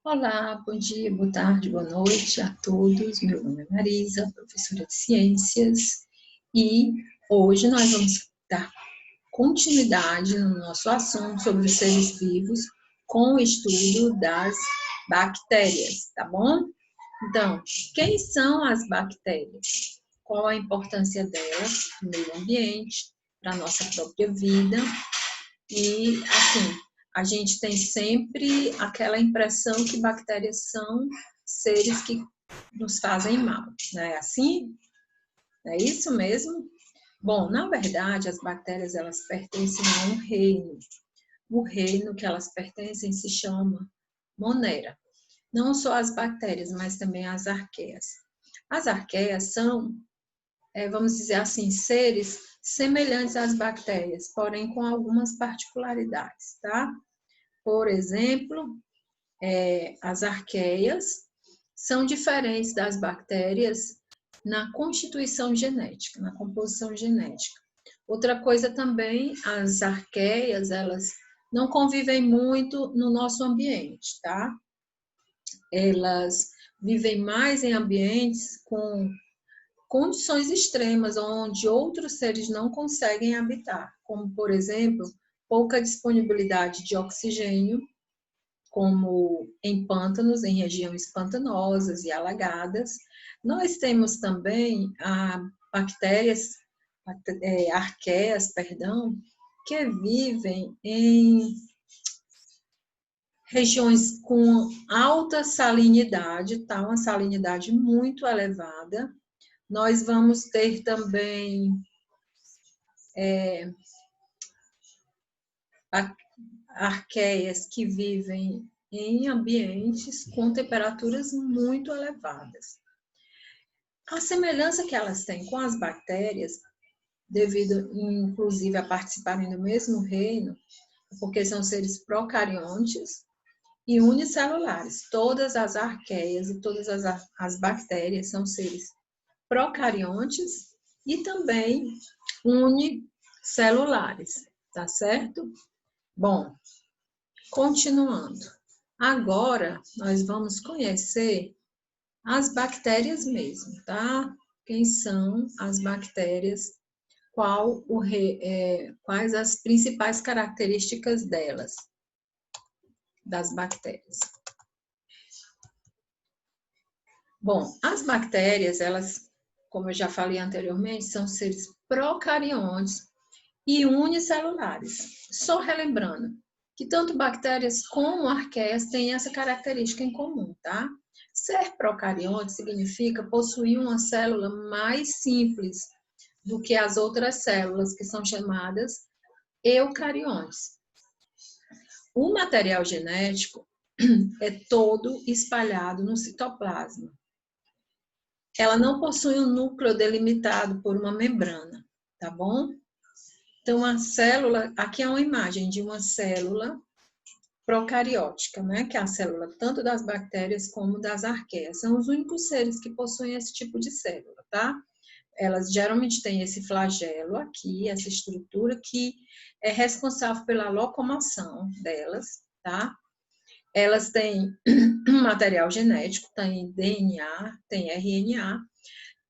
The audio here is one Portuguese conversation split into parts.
Olá, bom dia, boa tarde, boa noite a todos. Meu nome é Marisa, professora de Ciências, e hoje nós vamos dar continuidade no nosso assunto sobre os seres vivos com o estudo das bactérias, tá bom? Então, quem são as bactérias? Qual a importância delas no meio ambiente, para a nossa própria vida? E, assim, a gente tem sempre aquela impressão que bactérias são seres que nos fazem mal, não é assim? É isso mesmo? Bom, na verdade, as bactérias, elas pertencem a um reino. O reino que elas pertencem se chama Monera. Não só as bactérias, mas também as arqueias. As arqueias são, vamos dizer assim, seres semelhantes às bactérias, porém com algumas particularidades, tá? Por exemplo, as arqueias são diferentes das bactérias na constituição genética, na composição genética. Outra coisa também, as arqueias, elas não convivem muito no nosso ambiente, tá? Elas vivem mais em ambientes com condições extremas, onde outros seres não conseguem habitar, como, por exemplo, pouca disponibilidade de oxigênio, como em pântanos, em regiões pantanosas e alagadas. Nós temos também bactérias, arqueias, que vivem em regiões com alta salinidade, tá? Uma salinidade muito elevada. Nós vamos ter também arqueias que vivem em ambientes com temperaturas muito elevadas. A semelhança que elas têm com as bactérias, devido inclusive a participarem do mesmo reino, porque são seres procariontes e unicelulares. Todas as arqueias e todas as bactérias são seres procariontes e também unicelulares, tá certo? Bom, continuando. Agora, nós vamos conhecer as bactérias mesmo, tá? Quem são as bactérias, quais as principais características delas, das bactérias. Bom, as bactérias, elas, como eu já falei anteriormente, são seres procariontes e unicelulares. Só relembrando que tanto bactérias como arqueias têm essa característica em comum, tá? Ser procarionte significa possuir uma célula mais simples do que as outras células, que são chamadas eucariontes. O material genético é todo espalhado no citoplasma. Ela não possui um núcleo delimitado por uma membrana, tá bom? Então, a célula, aqui é uma imagem de uma célula procariótica, né? Que é a célula tanto das bactérias como das arqueias. São os únicos seres que possuem esse tipo de célula, tá? Elas geralmente têm esse flagelo aqui, essa estrutura que é responsável pela locomoção delas, tá? Elas têm material genético, tem DNA, tem RNA,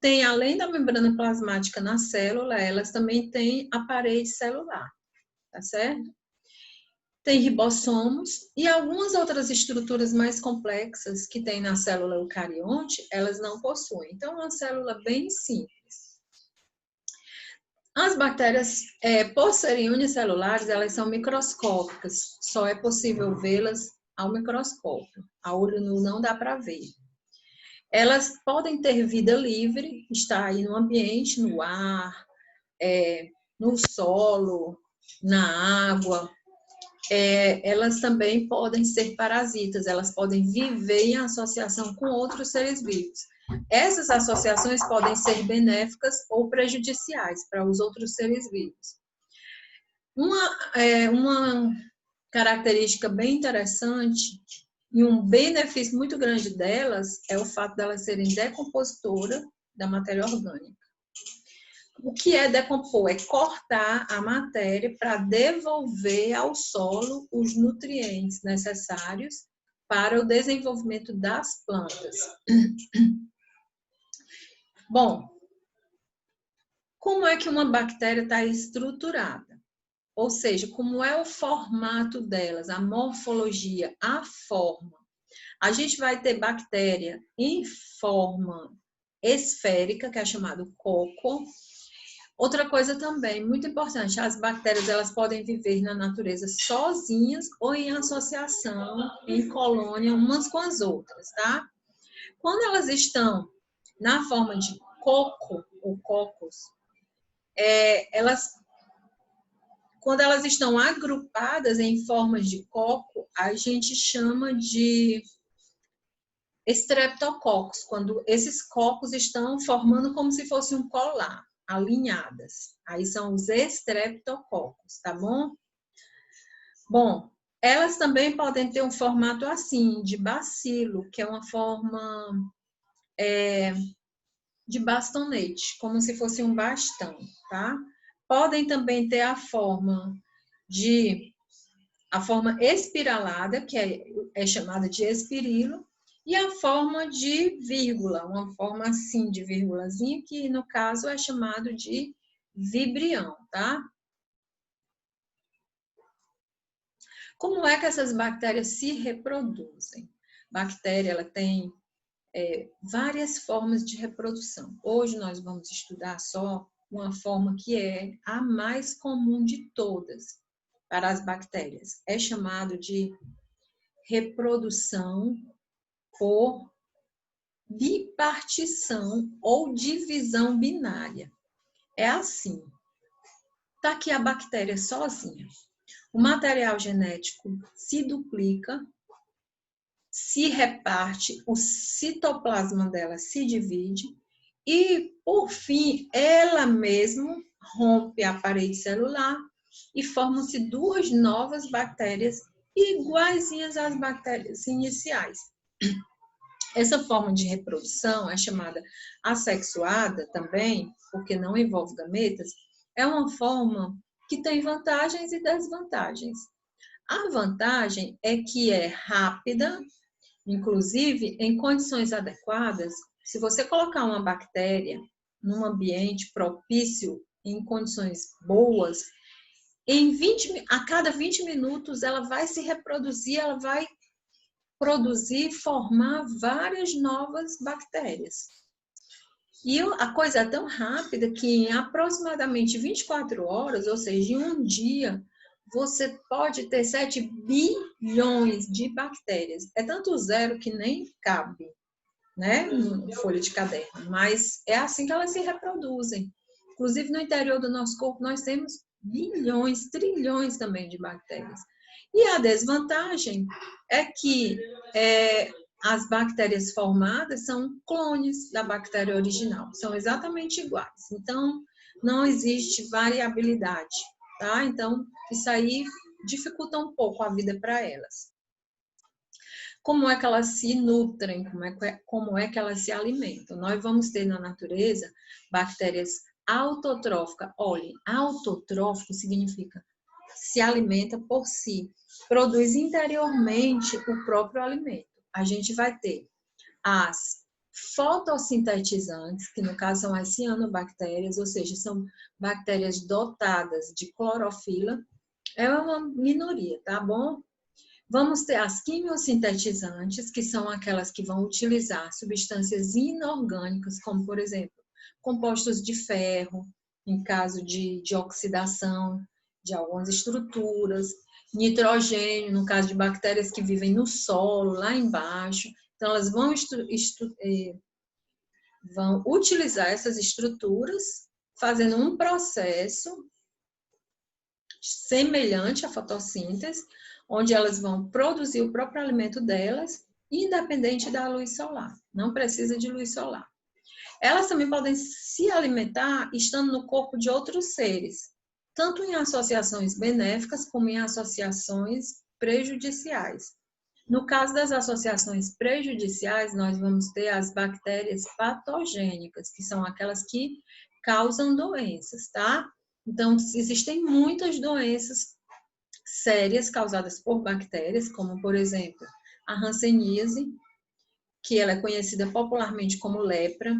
tem, além da membrana plasmática na célula, elas também têm a parede celular, tá certo? Tem ribossomos e algumas outras estruturas mais complexas que tem na célula eucarionte, elas não possuem. Então, é uma célula bem simples. As bactérias, por serem unicelulares, elas são microscópicas. Só é possível vê-las ao microscópio. A olho nu não dá para ver. Elas podem ter vida livre, estar aí no ambiente, no ar, no solo, na água. Elas também podem ser parasitas, elas podem viver em associação com outros seres vivos. Essas associações podem ser benéficas ou prejudiciais para os outros seres vivos. Uma característica bem interessante e um benefício muito grande delas é o fato de elas serem decompositoras da matéria orgânica. O que é decompor? É cortar a matéria para devolver ao solo os nutrientes necessários para o desenvolvimento das plantas. Bom, como é que uma bactéria está estruturada? Ou seja, como é o formato delas, a morfologia, a forma. A gente vai ter bactéria em forma esférica, que é chamado coco. Outra coisa também, muito importante, as bactérias elas podem viver na natureza sozinhas ou em associação, em colônia, umas com as outras, tá? Quando elas estão na forma de coco ou cocos, quando elas estão agrupadas em formas de coco, a gente chama de Streptococcus, quando esses cocos estão formando como se fosse um colar, alinhadas. Aí são os Streptococcus, tá bom? Bom, elas também podem ter um formato assim, de bacilo, que é uma forma de bastonete, como se fosse um bastão, tá? Podem também ter a forma espiralada, que é chamada de espirilo, e a forma de vírgula, uma forma assim de vírgulazinha, que no caso é chamado de vibrião, tá? Como é que essas bactérias se reproduzem? Bactéria, ela tem várias formas de reprodução. Hoje nós vamos estudar só uma forma que é a mais comum de todas para as bactérias. É chamado de reprodução por bipartição ou divisão binária. É assim. Está aqui a bactéria sozinha. O material genético se duplica, se reparte, o citoplasma dela se divide e, por fim, ela mesma rompe a parede celular e formam-se duas novas bactérias iguaizinhas às bactérias iniciais. Essa forma de reprodução é chamada assexuada também, porque não envolve gametas, é uma forma que tem vantagens e desvantagens. A vantagem é que é rápida, inclusive em condições adequadas. Se você colocar uma bactéria num ambiente propício, em condições boas, a cada 20 minutos ela vai se reproduzir, ela vai produzir, formar várias novas bactérias. E a coisa é tão rápida que em aproximadamente 24 horas, ou seja, em um dia, você pode ter 7 bilhões de bactérias. É tanto zero que nem cabe, né, no folha de caderno, mas é assim que elas se reproduzem. Inclusive, no interior do nosso corpo, nós temos bilhões, trilhões também de bactérias. E a desvantagem é que as bactérias formadas são clones da bactéria original, são exatamente iguais. Então, não existe variabilidade, tá? Então, isso aí dificulta um pouco a vida para elas. Como é que elas se nutrem? Como é que elas se alimentam? Nós vamos ter na natureza bactérias autotróficas. Olhem, autotrófico significa se alimenta por si, produz interiormente o próprio alimento. A gente vai ter as fotossintetizantes, que no caso são as cianobactérias, ou seja, são bactérias dotadas de clorofila. É uma minoria, tá bom? Vamos ter as quimiosintetizantes, que são aquelas que vão utilizar substâncias inorgânicas, como, por exemplo, compostos de ferro, em caso de oxidação de algumas estruturas, nitrogênio, no caso de bactérias que vivem no solo, lá embaixo. Então, elas vão utilizar essas estruturas, fazendo um processo semelhante à fotossíntese, onde elas vão produzir o próprio alimento delas, independente da luz solar. Não precisa de luz solar. Elas também podem se alimentar estando no corpo de outros seres, tanto em associações benéficas como em associações prejudiciais. No caso das associações prejudiciais, nós vamos ter as bactérias patogênicas, que são aquelas que causam doenças, tá? Então, existem muitas doenças sérias causadas por bactérias, como, por exemplo, a hanseníase, que ela é conhecida popularmente como lepra,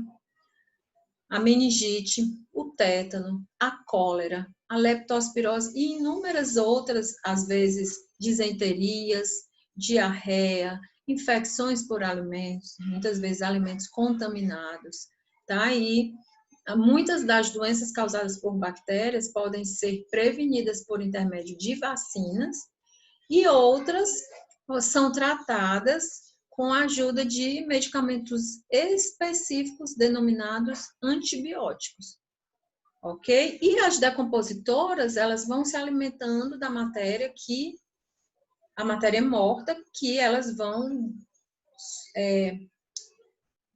a meningite, o tétano, a cólera, a leptospirose e inúmeras outras, às vezes, disenterias, diarreia, infecções por alimentos, muitas vezes alimentos contaminados, tá? E muitas das doenças causadas por bactérias podem ser prevenidas por intermédio de vacinas e outras são tratadas com a ajuda de medicamentos específicos denominados antibióticos, ok? E as decompositoras, elas vão se alimentando da matéria a matéria morta, que elas vão,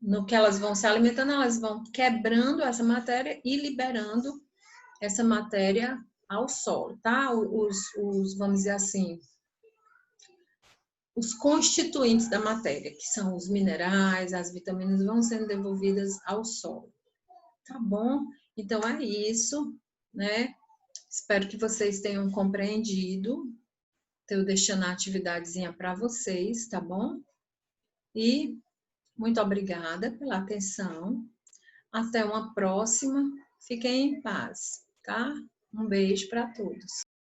no que elas vão se alimentando, elas vão quebrando essa matéria e liberando essa matéria ao solo, tá? Vamos dizer assim, os constituintes da matéria, que são os minerais, as vitaminas, vão sendo devolvidas ao solo. Tá bom? Então é isso, né? Espero que vocês tenham compreendido. Estou deixando a atividadezinha para vocês, tá bom? E muito obrigada pela atenção. Até uma próxima. Fiquem em paz, tá? Um beijo para todos.